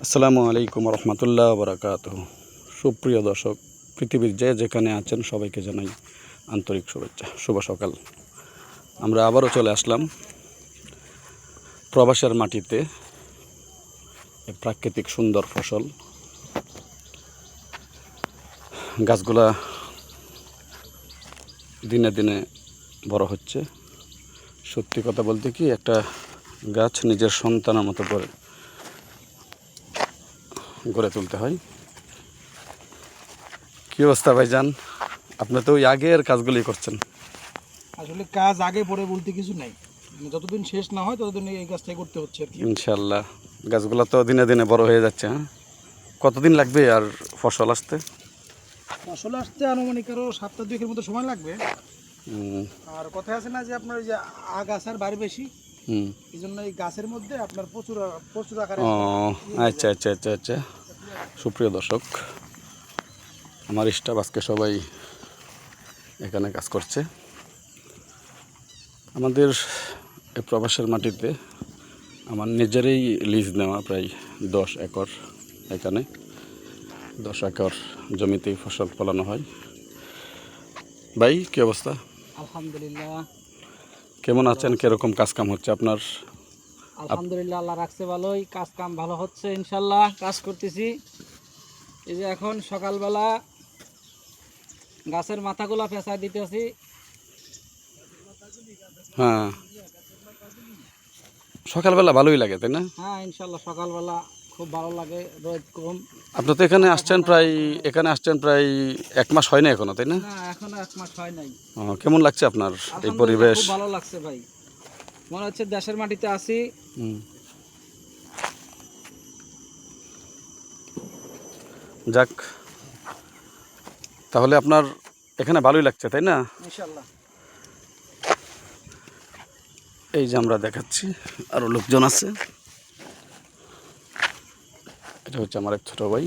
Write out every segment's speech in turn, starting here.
আসসালামু আলাইকুম রহমতুল্লাহ বরকাতুহু। সুপ্রিয় দর্শক, পৃথিবীর যে যেখানে আছেন সবাইকে জানাই আন্তরিক শুভেচ্ছা, শুভ সকাল। আমরা আবারও চলে আসলাম প্রবাসের মাটিতে। প্রাকৃতিক সুন্দর ফসল, গাছগুলা দিনে দিনে বড় হচ্ছে। সত্যি কথা বলতে কি, একটা গাছ নিজের সন্তানের মতো করে গড়ে তুলতে হয়। কী অবস্থা ভাইজান? আপনি তো ওই আগের কাজগুলি করছেন। আসলে কাজ আগে পরে বলতে কিছু নাই, যতদিন শেষ না হয় ততদিন এই কাজটাই করতে হচ্ছে আর কি। ইনশাল্লাহ গাছগুলো তো দিনে দিনে বড় হয়ে যাচ্ছে। হ্যাঁ, কতদিন লাগবে আর ফসল আসতে? ফসল আসতে আনুমানিক আরো 7-8 মতো সময় লাগবে। আর কথা আছে না যে আপনার ওই যে গাছের বাড়ি বেশি, এই জন্য এই গাছের মধ্যে আপনার প্রচুর প্রচুর আকারে। ও আচ্ছা আচ্ছা আচ্ছা আচ্ছা। সুপ্রিয় দর্শক, আমার স্টাফ আজকে সবাই এখানে কাজ করছে। আমাদের এই প্রবাসের মাটিতে আমার নিজেরই লিজ নেওয়া প্রায় 10 একর। এখানে 10 একর জমিতেই ফসল ফলানো হয়। ভাই, কী অবস্থা? আলহামদুলিল্লাহ। কেমন আছেন? কীরকম কাজকাম হচ্ছে আপনার? আলহামদুলিল্লাহ, আল্লাহ রাখছে ভালোই, কাজ কাম ভালো হচ্ছে ইনশাল্লাহ। কাজ করতেছি, এই যে এখন সকালবেলা গাছের মাথাগুলা পেঁচা দিতেছি। হ্যাঁ, সকালবেলা ভালোই লাগে, তাই না? হ্যাঁ ইনশাল্লাহ, সকালবেলা খুব ভালো লাগে, রোদ কম। আপনি তো এখানে আসছেন প্রায় 1 মাস হয় না এখনো, তাই না? না, এখনো 1 মাস হয় নাই। কেমন লাগছে আপনার এই আলহামদুলিল্লাহ, পরিবেশ? খুব ভালো লাগছে ভাই, মনে হচ্ছে দেশের মাটিতে আছি। যাক, তাহলে আপনার এখানে ভালোই লাগছে, তাই না? ইনশাল্লাহ। এই যে আমরা দেখাচ্ছি, আরও লোকজন আছে। এটা হচ্ছে আমার এক ছোট ভাই।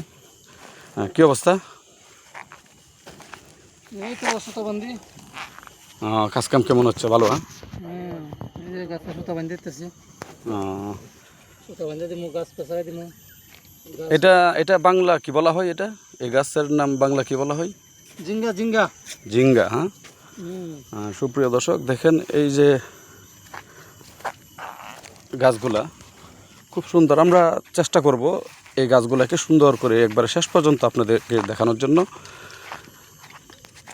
হ্যাঁ, কী অবস্থা? এই তো সুতাবন্দি। কাজকাম কেমন হচ্ছে? ভালো? হ্যাঁ, এই যে গাছে সুতা বান্ধি দিতেছি, আহ, সুতা বান্ধি দিমু, গাছ পেঁচাই দিমু। এটা এটা বাংলা কি বলা হয়? এই গাছের নাম বাংলা কি বলা হয়? জিঙ্গা জিঙ্গা। জিঙ্গা। হ্যাঁ, সুপ্রিয় দর্শক দেখেন, এই যে গাছগুলা খুব সুন্দর। আমরা চেষ্টা করব এই গাছগুলাকে সুন্দর করে একবারে শেষ পর্যন্ত আপনাদেরকে দেখানোর জন্য।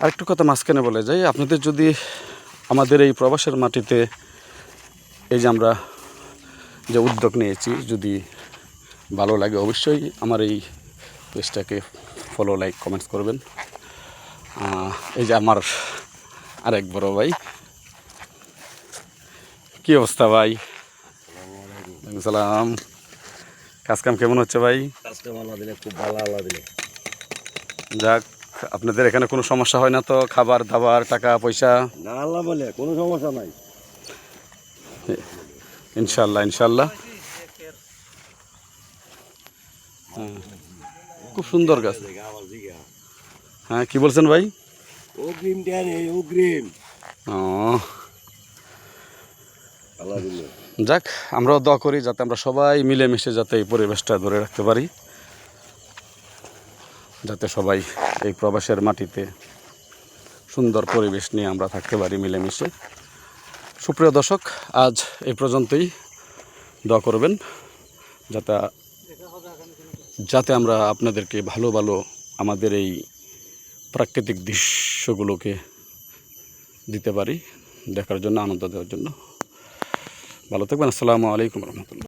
আরেকটু কথা মাঝখানে বলে যাই, আপনাদের যদি আমাদের এই প্রবাসের মাটিতে এই যে আমরা যে উদ্যোগ নিয়েছি, যদি ভালো লাগে অবশ্যই আমার এই পেজটাকে ফলো, লাইক, কমেন্টস করবেন। এই যে আমার আরেক বড় ভাই। কী অবস্থা ভাই? সালাম। কাজকাম কেমন হচ্ছে ভাই? কাজকাম আল্লাহ দিলে খুব ভালো, আল্লাহ দিলে। যাক, আপনাদের এখানে কোনো সমস্যা হয় না তো? খাবার দাবার, টাকা পয়সা? না, আল্লাহ বলে কোনো সমস্যা নাই। ইনশাল্লাহ ইনশাল্লাহ। খুব সুন্দর গাছ। হ্যাঁ, কি বলছেন ভাই? অগ্রিম দেন, এই অগ্রিম ও, আল্লাহ দিলে। যাক, আমরাও দোয়া করি যাতে আমরা সবাই মিলেমিশে যাতে এই পরিবেশটা ধরে রাখতে পারি, যাতে সবাই এই প্রবাসের মাটিতে সুন্দর পরিবেশ নিয়ে আমরা থাকতে পারি মিলেমিশে। সুপ্রিয় দর্শক, আজ এই পর্যন্তই। দোয়া করবেন যাতে আমরা আপনাদেরকে ভালো ভালো আমাদের এই প্রাকৃতিক দৃশ্যগুলোকে দিতে পারি, দেখার জন্য, আনন্দ দেওয়ার জন্য। ভালো থাকবেন। আসসালামু আলাইকুম রহমতুল্লাহ।